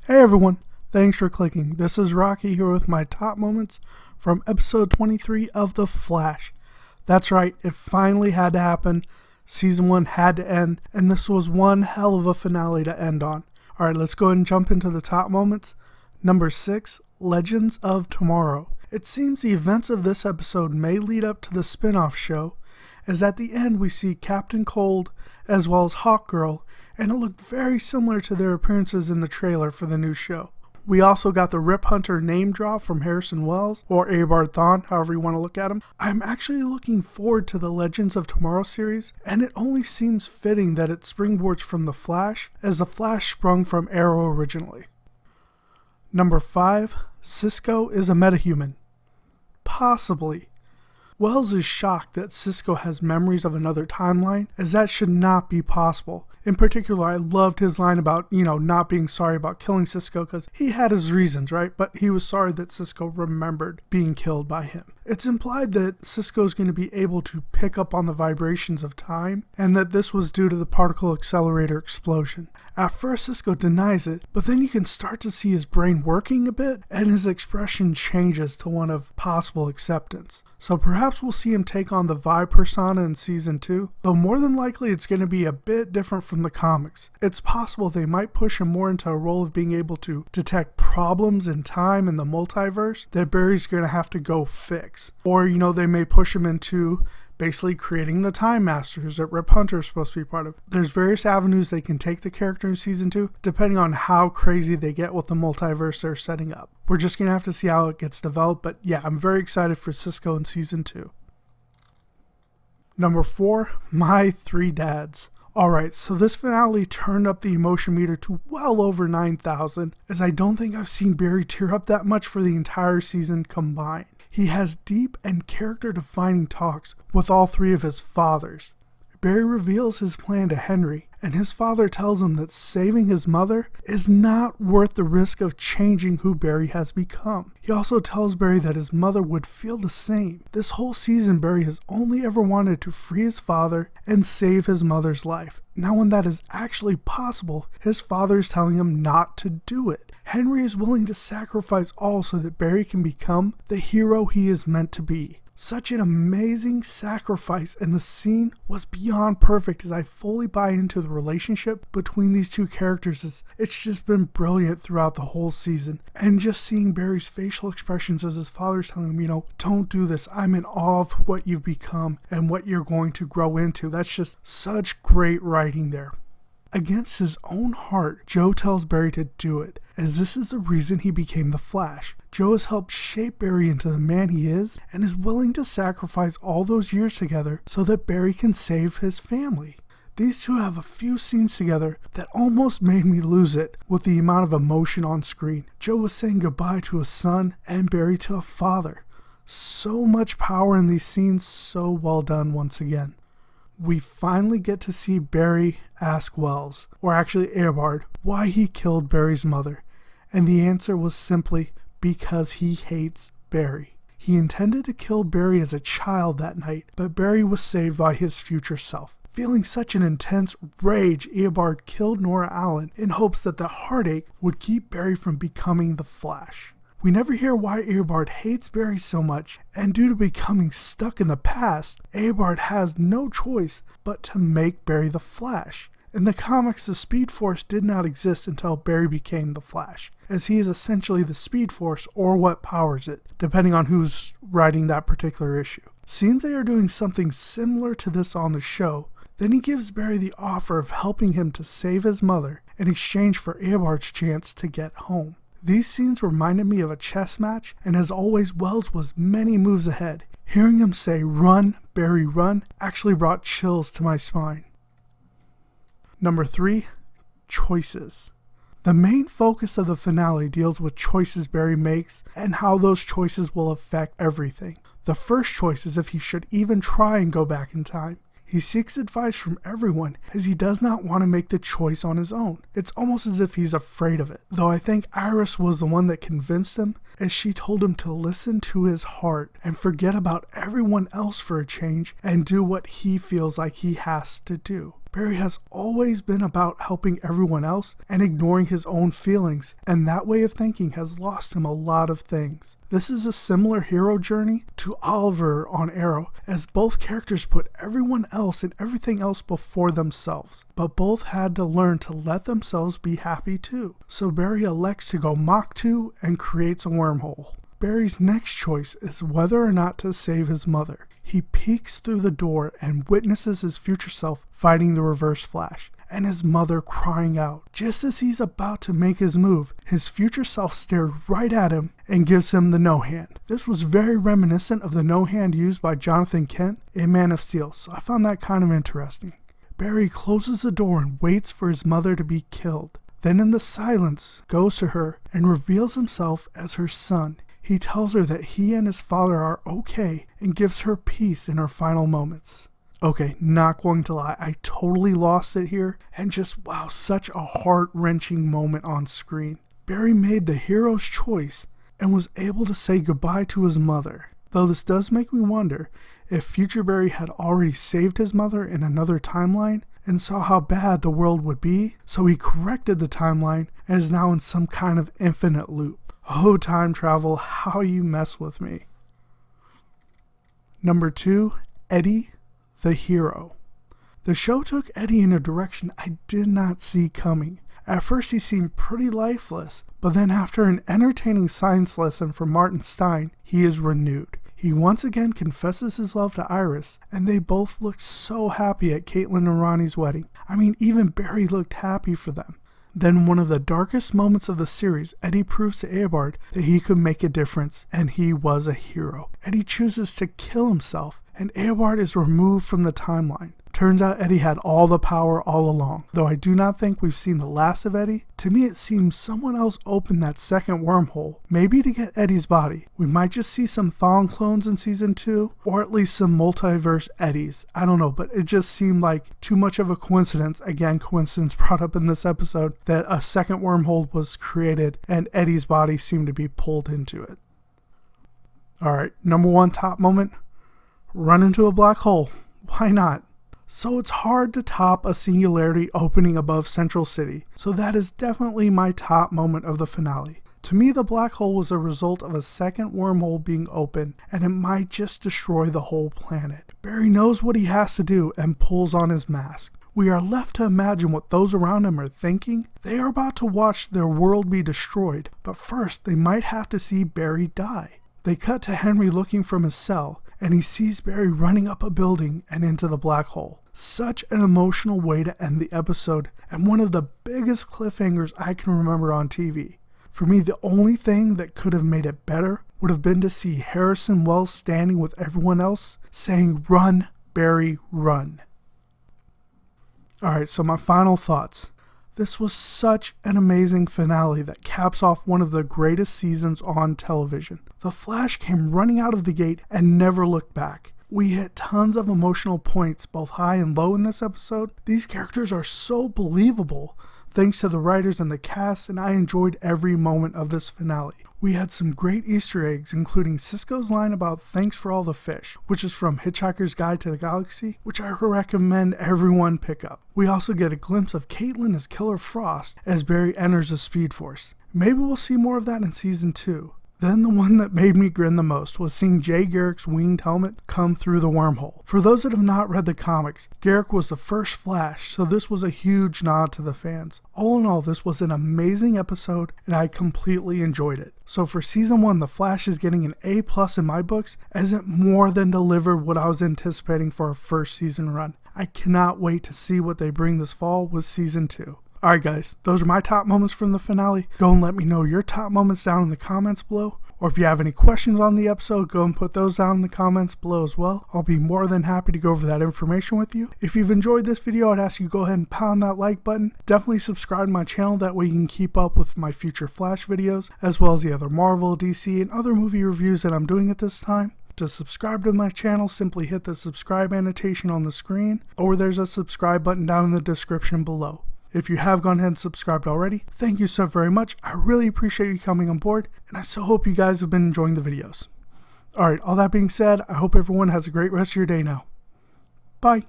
Hey everyone, thanks for clicking. This is Rocky here with my top moments from episode 23 of The Flash. That's right, it finally had to happen. Season 1 had to end, and this was one hell of a finale to end on. Alright, let's go ahead and jump into the top moments. Number 6, Legends of Tomorrow. It seems the events of this episode may lead up to the spin-off show, as at the end we see Captain Cold as well as Hawkgirl, and it looked very similar to their appearances in the trailer for the new show. We also got the Rip Hunter name drop from Harrison Wells, or Eobard Thawne, however you want to look at him. I'm actually looking forward to the Legends of Tomorrow series, and it only seems fitting that it springboards from The Flash, as The Flash sprung from Arrow originally. Number 5, Cisco is a metahuman. Possibly. Wells is shocked that Cisco has memories of another timeline, as that should not be possible. In particular, I loved his line about, not being sorry about killing Cisco because he had his reasons, right? But he was sorry that Cisco remembered being killed by him. It's implied that Cisco is going to be able to pick up on the vibrations of time, and that this was due to the particle accelerator explosion. At first, Cisco denies it, but then you can start to see his brain working a bit, and his expression changes to one of possible acceptance. So perhaps we'll see him take on the Vi persona in Season 2, though more than likely it's going to be a bit different from the comics. It's possible they might push him more into a role of being able to detect problems in time in the multiverse that Barry's going to have to go fix. Or, they may push him into basically creating the Time Masters that Rip Hunter is supposed to be part of. There's various avenues they can take the character in Season 2, depending on how crazy they get with the multiverse they're setting up. We're just going to have to see how it gets developed, but yeah, I'm very excited for Cisco in Season 2. Number 4, My Three Dads. Alright, so this finale turned up the emotion meter to well over 9,000, as I don't think I've seen Barry tear up that much for the entire season combined. He has deep and character-defining talks with all three of his fathers. Barry reveals his plan to Henry, and his father tells him that saving his mother is not worth the risk of changing who Barry has become. He also tells Barry that his mother would feel the same. This whole season, Barry has only ever wanted to free his father and save his mother's life. Now when that is actually possible, his father is telling him not to do it. Henry is willing to sacrifice all so that Barry can become the hero he is meant to be. Such an amazing sacrifice, and the scene was beyond perfect as I fully buy into the relationship between these two characters. It's just been brilliant throughout the whole season. And just seeing Barry's facial expressions as his father's telling him, don't do this. I'm in awe of what you've become and what you're going to grow into. That's just such great writing there. Against his own heart, Joe tells Barry to do it, as this is the reason he became the Flash. Joe has helped shape Barry into the man he is, and is willing to sacrifice all those years together so that Barry can save his family. These two have a few scenes together that almost made me lose it with the amount of emotion on screen. Joe was saying goodbye to a son, and Barry to a father. So much power in these scenes, so well done once again. We finally get to see Barry ask Wells, or actually Eobard, why he killed Barry's mother, and the answer was simply because he hates Barry. He intended to kill Barry as a child that night, but Barry was saved by his future self. Feeling such an intense rage, Eobard killed Nora Allen in hopes that the heartache would keep Barry from becoming the Flash. We never hear why Eobard hates Barry so much, and due to becoming stuck in the past, Eobard has no choice but to make Barry the Flash. In the comics, the Speed Force did not exist until Barry became the Flash, as he is essentially the Speed Force or what powers it, depending on who's writing that particular issue. Seems they are doing something similar to this on the show. Then he gives Barry the offer of helping him to save his mother in exchange for Eobard's chance to get home. These scenes reminded me of a chess match, and as always, Wells was many moves ahead. Hearing him say, "Run, Barry, run," actually brought chills to my spine. Number 3, Choices. The main focus of the finale deals with choices Barry makes and how those choices will affect everything. The first choice is if he should even try and go back in time. He seeks advice from everyone as he does not want to make the choice on his own. It's almost as if he's afraid of it, though I think Iris was the one that convinced him, as she told him to listen to his heart and forget about everyone else for a change and do what he feels like he has to do. Barry has always been about helping everyone else and ignoring his own feelings, and that way of thinking has lost him a lot of things. This is a similar hero journey to Oliver on Arrow, as both characters put everyone else and everything else before themselves, but both had to learn to let themselves be happy too. So Barry elects to go Mach 2 and creates a wormhole. Barry's next choice is whether or not to save his mother. He peeks through the door and witnesses his future self fighting the Reverse Flash, and his mother crying out. Just as he's about to make his move, his future self stared right at him and gives him the no hand. This was very reminiscent of the no hand used by Jonathan Kent in Man of Steel, so I found that kind of interesting. Barry closes the door and waits for his mother to be killed. Then in the silence, goes to her and reveals himself as her son. He tells her that he and his father are okay and gives her peace in her final moments. Okay, not going to lie, I totally lost it here, and just wow, such a heart-wrenching moment on screen. Barry made the hero's choice and was able to say goodbye to his mother. Though this does make me wonder if future Barry had already saved his mother in another timeline and saw how bad the world would be, so he corrected the timeline and is now in some kind of infinite loop. Oh, time travel, how you mess with me. Number 2, Eddie, the hero. The show took Eddie in a direction I did not see coming. At first he seemed pretty lifeless, but then after an entertaining science lesson from Martin Stein, he is renewed. He once again confesses his love to Iris, and they both looked so happy at Caitlin and Ronnie's wedding. I mean, even Barry looked happy for them. Then one of the darkest moments of the series, Eddie proves to Eobard that he could make a difference, and he was a hero. Eddie chooses to kill himself, and Eobard is removed from the timeline. Turns out Eddie had all the power all along. Though I do not think we've seen the last of Eddie, to me it seems someone else opened that second wormhole, maybe to get Eddie's body. We might just see some Thawne clones in season 2, or at least some multiverse Eddies. I don't know, but it just seemed like too much of a coincidence, again coincidence brought up in this episode, that a second wormhole was created and Eddie's body seemed to be pulled into it. Alright, number 1 top moment, run into a black hole. Why not? So it's hard to top a singularity opening above Central City, so that is definitely my top moment of the finale. To me, the black hole was a result of a second wormhole being opened, and it might just destroy the whole planet. Barry knows what he has to do and pulls on his mask. We are left to imagine what those around him are thinking. They are about to watch their world be destroyed, but first they might have to see Barry die. They cut to Henry looking from his cell, and he sees Barry running up a building and into the black hole. Such an emotional way to end the episode, and one of the biggest cliffhangers I can remember on TV. For me, the only thing that could have made it better would have been to see Harrison Wells standing with everyone else saying, "Run, Barry, run." Alright, so my final thoughts. This was such an amazing finale that caps off one of the greatest seasons on television. The Flash came running out of the gate and never looked back. We hit tons of emotional points, both high and low in this episode. These characters are so believable, thanks to the writers and the cast, and I enjoyed every moment of this finale. We had some great Easter eggs, including Cisco's line about "thanks for all the fish," which is from Hitchhiker's Guide to the Galaxy, which I recommend everyone pick up. We also get a glimpse of Caitlin as Killer Frost as Barry enters the Speed Force. Maybe we'll see more of that in season 2. Then the one that made me grin the most was seeing Jay Garrick's winged helmet come through the wormhole. For those that have not read the comics, Garrick was the first Flash, so this was a huge nod to the fans. All in all, this was an amazing episode, and I completely enjoyed it. So for season 1, The Flash is getting an A+ in my books, as it more than delivered what I was anticipating for a first season run. I cannot wait to see what they bring this fall with season 2. Alright guys, those are my top moments from the finale. Go and let me know your top moments down in the comments below. Or if you have any questions on the episode, go and put those down in the comments below as well. I'll be more than happy to go over that information with you. If you've enjoyed this video, I'd ask you to go ahead and pound that like button. Definitely subscribe to my channel, that way you can keep up with my future Flash videos, as well as the other Marvel, DC, and other movie reviews that I'm doing at this time. To subscribe to my channel, simply hit the subscribe annotation on the screen, or there's a subscribe button down in the description below. If you have gone ahead and subscribed already, thank you so very much. I really appreciate you coming on board, and I so hope you guys have been enjoying the videos. Alright, all that being said, I hope everyone has a great rest of your day now. Bye.